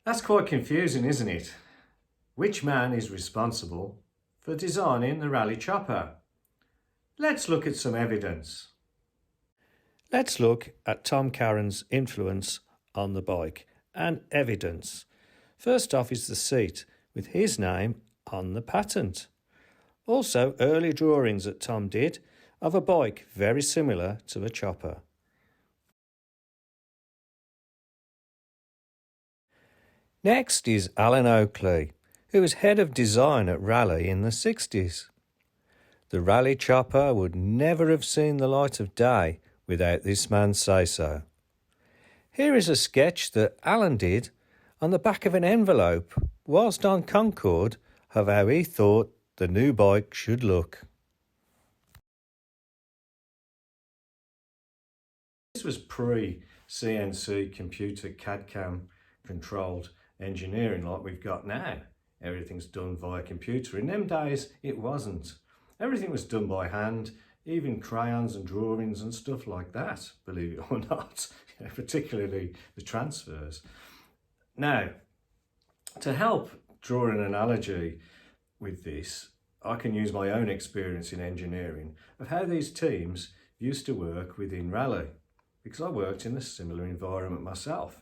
That's quite confusing, isn't it? Which man is responsible for designing the Raleigh Chopper? Let's look at some evidence. Let's look at Tom Carran's influence on the bike and evidence. First off is the seat with his name on the patent. Also, early drawings that Tom did of a bike very similar to a chopper. Next is Alan Oakley, who was head of design at Raleigh in the 60s. The Raleigh Chopper would never have seen the light of day without this man's say-so. Here is a sketch that Alan did on the back of an envelope whilst on Concord of how he thought the new bike should look. This was pre-CNC computer CAD-CAM controlled engineering like we've got now. Everything's done via computer. In them days, it wasn't. Everything was done by hand, even crayons and drawings and stuff like that, believe it or not, particularly the transfers. Now, to help draw an analogy with this, I can use my own experience in engineering of how these teams used to work within Raleigh, because I worked in a similar environment myself,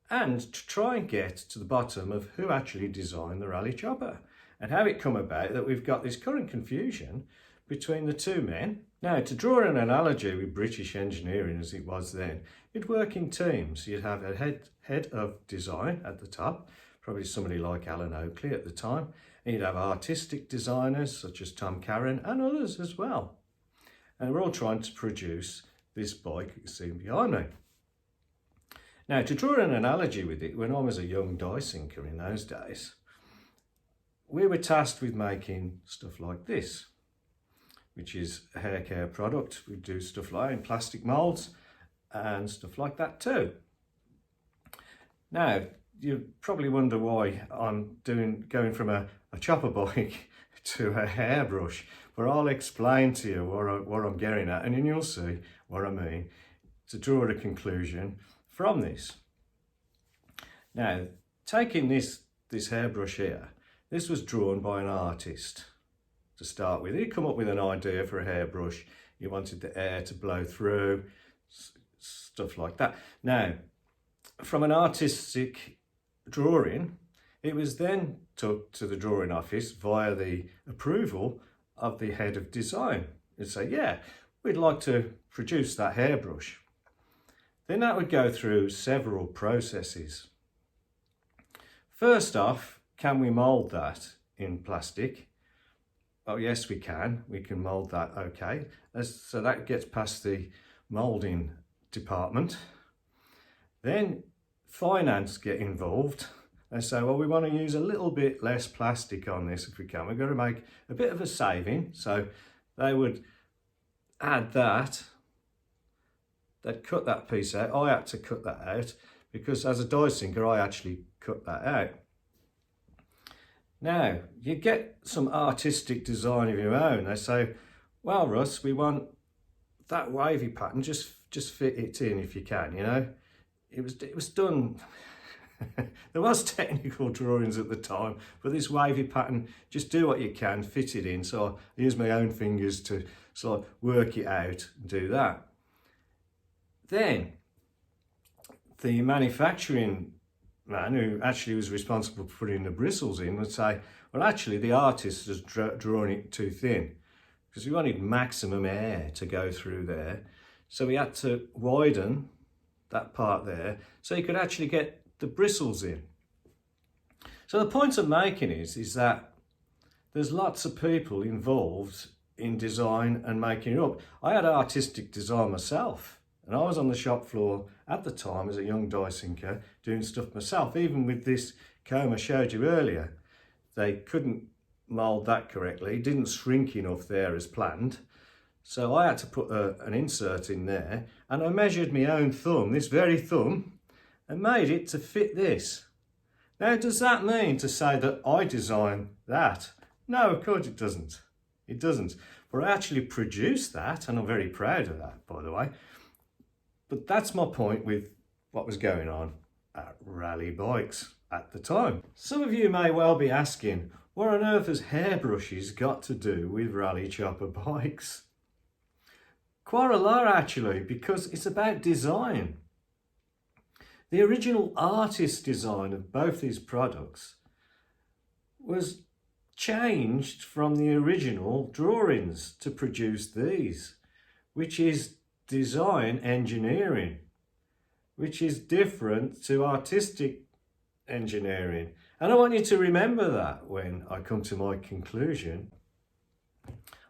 and to try and get to the bottom of who actually designed the Raleigh Chopper and how it come about that we've got this current confusion between the two men. Now, to draw an analogy with British engineering as it was then, you'd work in teams. You'd have a head of design at the top, probably somebody like Alan Oakley at the time, and you'd have artistic designers such as Tom Carran and others as well. And we're all trying to produce this bike you see behind me. Now, to draw an analogy with it, when I was a young die sinker in those days, we were tasked with making stuff like this, which is a hair care product. We do stuff like in plastic moulds and stuff like that too. Now, you probably wonder why I'm going from a chopper bike to a hairbrush, but I'll explain to you what I'm getting at, and then you'll see what I mean to draw a conclusion from this. Now, taking this hairbrush here, this was drawn by an artist to start with. He'd come up with an idea for a hairbrush. He wanted the air to blow through, stuff like that. Now, from an artistic drawing, it was then took to the drawing office via the approval of the head of design. They'd say, yeah, we'd like to produce that hairbrush. Then that would go through several processes. First off, can we mould that in plastic? Oh yes, we can. We can mould that, okay. So that gets past the moulding department. Then finance get involved. They say, well, we want to use a little bit less plastic on this if we can. We've got to make a bit of a saving. So they would add that. They'd cut that piece out. I had to cut that out because as a die sinker, I actually cut that out. Now, you get some artistic design of your own. They say, well, Russ, we want that wavy pattern, just fit it in if you can, you know. It was done, there was technical drawings at the time, but this wavy pattern, just do what you can, fit it in. So I use my own fingers to sort of work it out and do that. Then the manufacturing man who actually was responsible for putting the bristles in would say, well, actually the artist has drawn it too thin because we wanted maximum air to go through there. So we had to widen that part there so you could actually get the bristles in. So the point I'm making is that there's lots of people involved in design and making it up. I had artistic design myself. And I was on the shop floor at the time as a young die sinker doing stuff myself. Even with this comb I showed you earlier, they couldn't mould that correctly. It didn't shrink enough there as planned. So I had to put an insert in there and I measured my own thumb, this very thumb, and made it to fit this. Now, does that mean to say that I designed that? No, of course it doesn't. It doesn't. But I actually produced that, and I'm very proud of that, by the way. But that's my point with what was going on at Raleigh Bikes. at the time. Some of you may well be asking, what on earth has hairbrushes got to do with Raleigh Chopper bikes? Quite a lot actually, because it's about design. The original artist design of both these products was changed from the original drawings to produce these, which is design engineering, which is different to artistic engineering. And I want you to remember that when I come to my conclusion.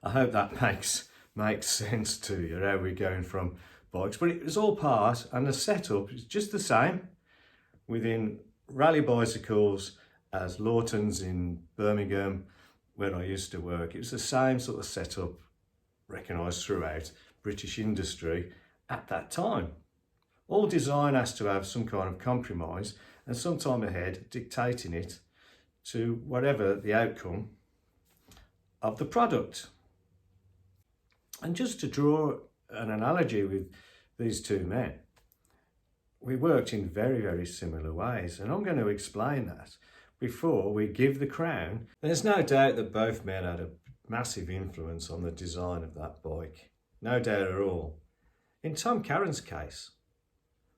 I hope that makes sense to you, how we're going from bikes. But it was all part, and the setup is just the same within Raleigh Bicycles as Lawton's in Birmingham, where I used to work. It was the same sort of setup recognised throughout British industry at that time. All design has to have some kind of compromise and some time ahead dictating it to whatever the outcome of the product. And just to draw an analogy with these two men, we worked in very, very similar ways, and I'm going to explain that before we give the crown. There's no doubt that both men had a massive influence on the design of that bike. No doubt at all. In Tom Carron's case,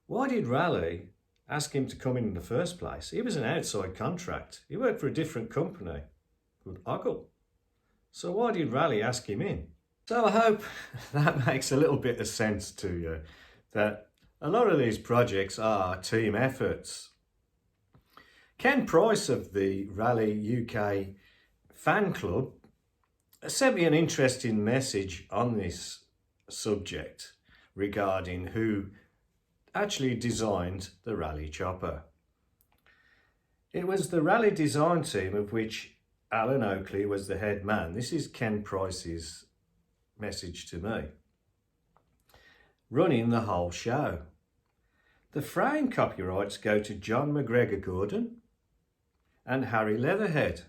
why did Raleigh ask him to come in the first place? He was an outside contract. He worked for a different company called Ogle. So why did Raleigh ask him in? So I hope that makes a little bit of sense to you, that a lot of these projects are team efforts. Ken Price of the Raleigh UK fan club sent me an interesting message on this subject regarding who actually designed the Raleigh Chopper. It was the Raleigh design team of which Alan Oakley was the head man. This is Ken Price's message to me. Running the whole show. The frame copyrights go to John McGregor Gordon and Harry Leatherhead.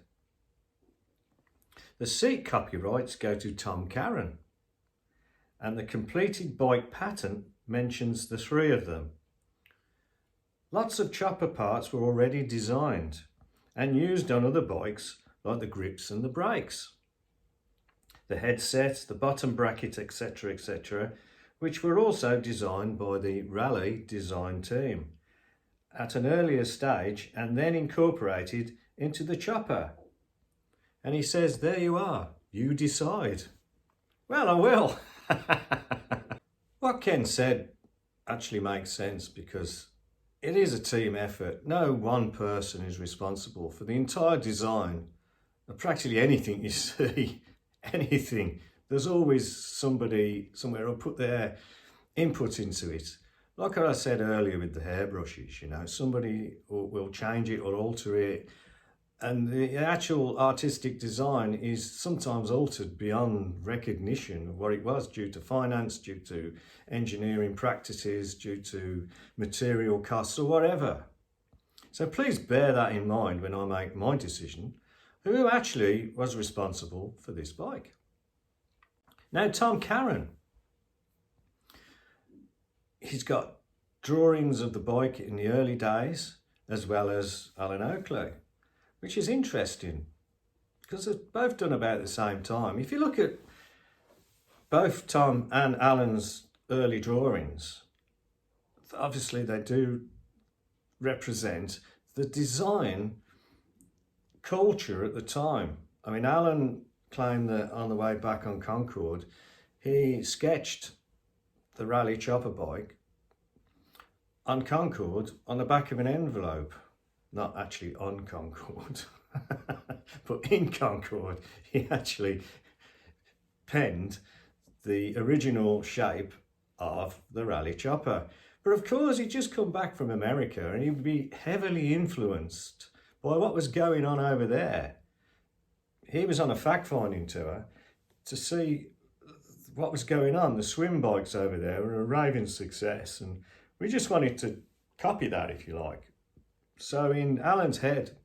The seat copyrights go to Tom Carron, and the completed bike patent mentions the three of them. Lots of chopper parts were already designed and used on other bikes, like the grips and the brakes, the headset, the bottom bracket, etc., etc., which were also designed by the Raleigh design team at an earlier stage and then incorporated into the chopper. And he says, there you are, you decide. Well, I will. What Ken said actually makes sense, because it is a team effort. No one person is responsible for the entire design of practically anything you see, anything. There's always somebody somewhere who'll put their input into it. Like I said earlier with the hairbrushes, you know, somebody will change it or alter it. And the actual artistic design is sometimes altered beyond recognition of what it was, due to finance, due to engineering practices, due to material costs or whatever. So please bear that in mind when I make my decision, who actually was responsible for this bike. Now, Tom Carron, he's got drawings of the bike in the early days, as well as Alan Oakley, which is interesting because they're both done about the same time. If you look at both Tom and Alan's early drawings, obviously they do represent the design culture at the time. I mean, Alan claimed that on the way back on Concorde, he sketched the Raleigh Chopper bike on Concorde on the back of an envelope. Not actually on Concorde, but in Concorde, he actually penned the original shape of the Raleigh Chopper. But of course, he'd just come back from America and he would be heavily influenced by what was going on over there. He was on a fact-finding tour to see what was going on. The swim bikes over there were a raving success, and we just wanted to copy that, if you like. So in Alan's head,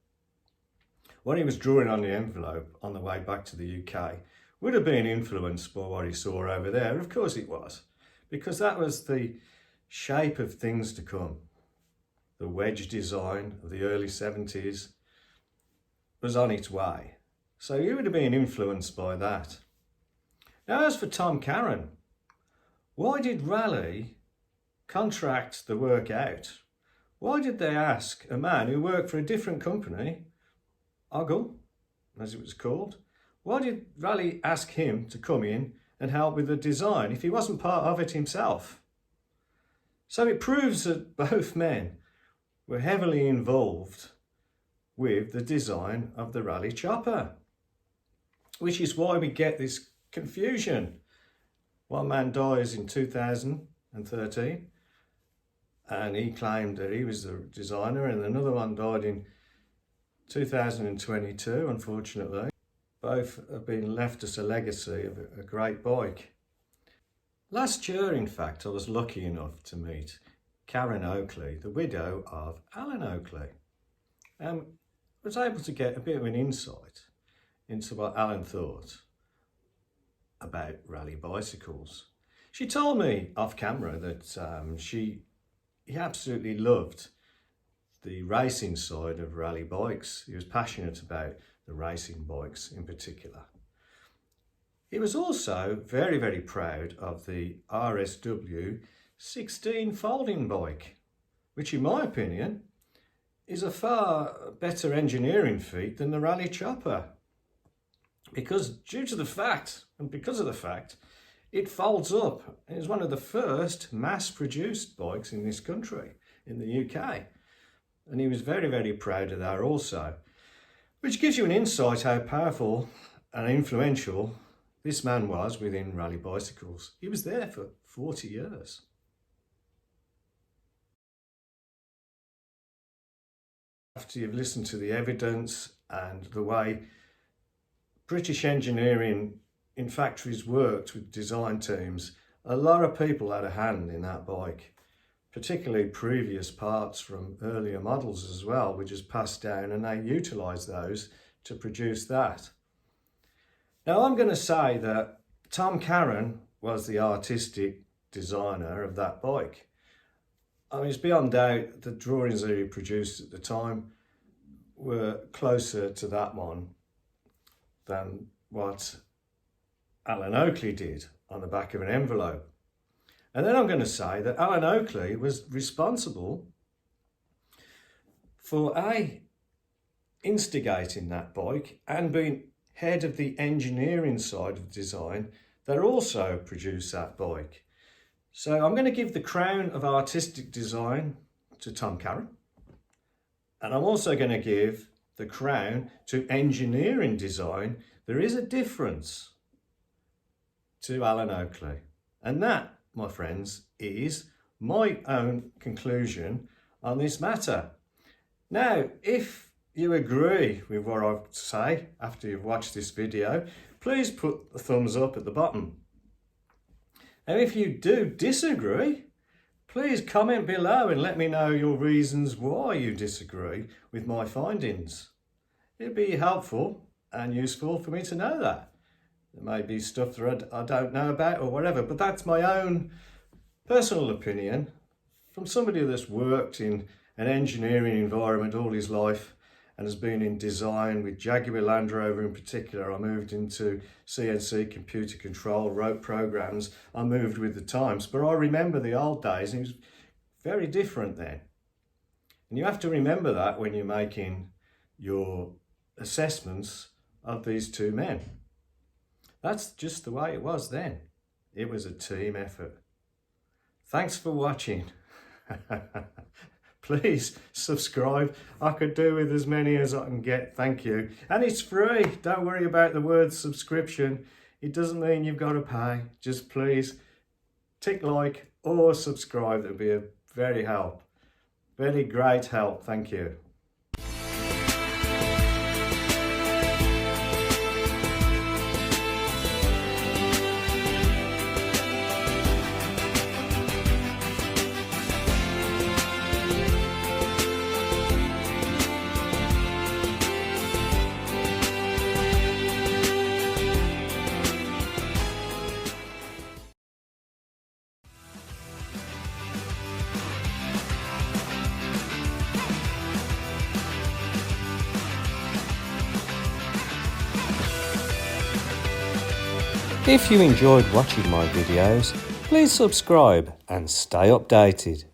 what he was drawing on the envelope on the way back to the UK would have been influenced by what he saw over there. Of course it was, because that was the shape of things to come. the wedge design of the early 70s, was on its way. So you would have been influenced by that. Now, as for Tom Carron, why did Raleigh contract the work out? Why did they ask a man who worked for a different company, Ogle, as it was called, why did Raleigh ask him to come in and help with the design if he wasn't part of it himself? So it proves that both men were heavily involved with the design of the Raleigh Chopper, which is why we get this confusion. One man dies in 2013 and he claimed that he was the designer, and another one died in 2022, unfortunately. Both have been left us a legacy of a great bike. Last year, in fact, I was lucky enough to meet Karen Oakley, the widow of Alan Oakley. I was able to get a bit of an insight into what Alan thought about Raleigh bicycles. She told me off camera that he absolutely loved the racing side of Raleigh bikes. He was passionate about the racing bikes in particular. He was also very, very proud of the RSW 16 folding bike, which in my opinion is a far better engineering feat than the Raleigh Chopper. Because of the fact, it folds up. It was one of the first mass-produced bikes in this country, in the UK. And he was very, very proud of that also. Which gives you an insight how powerful and influential this man was within Raleigh bicycles. He was there for 40 years. After you've listened to the evidence and the way British engineering in factories worked with design teams, a lot of people had a hand in that bike, particularly previous parts from earlier models as well, which is passed down, and they utilised those to produce that. Now, I'm going to say that Tom Carron was the artistic designer of that bike. I mean, it's beyond doubt the drawings that he produced at the time were closer to that one than what Alan Oakley did on the back of an envelope. And then I'm going to say that Alan Oakley was responsible for instigating that bike and being head of the engineering side of design that also produced that bike. So I'm going to give the crown of artistic design to Tom Carron, and I'm also going to give the crown to engineering design. There is a difference to Alan Oakley, and that, my friends, is my own conclusion on this matter. Now, if you agree with what I've to say after you've watched this video, please put the thumbs up at the bottom. And if you do disagree, please comment below and let me know your reasons why you disagree with my findings. It'd be helpful and useful for me to know that. There may be stuff that I don't know about or whatever, but that's my own personal opinion from somebody that's worked in an engineering environment all his life and has been in design with Jaguar Land Rover in particular. I moved into CNC computer control, wrote programs. I moved with the times, but I remember the old days, and it was very different then. And you have to remember that when you're making your assessments of these two men. That's just the way it was then. It was a team effort. Thanks for watching. Please subscribe. I could do with as many as I can get. Thank you. And it's free. Don't worry about the word subscription. It doesn't mean you've got to pay. Just please tick like or subscribe. That would be a very great help. Thank you. If you enjoyed watching my videos, please subscribe and stay updated.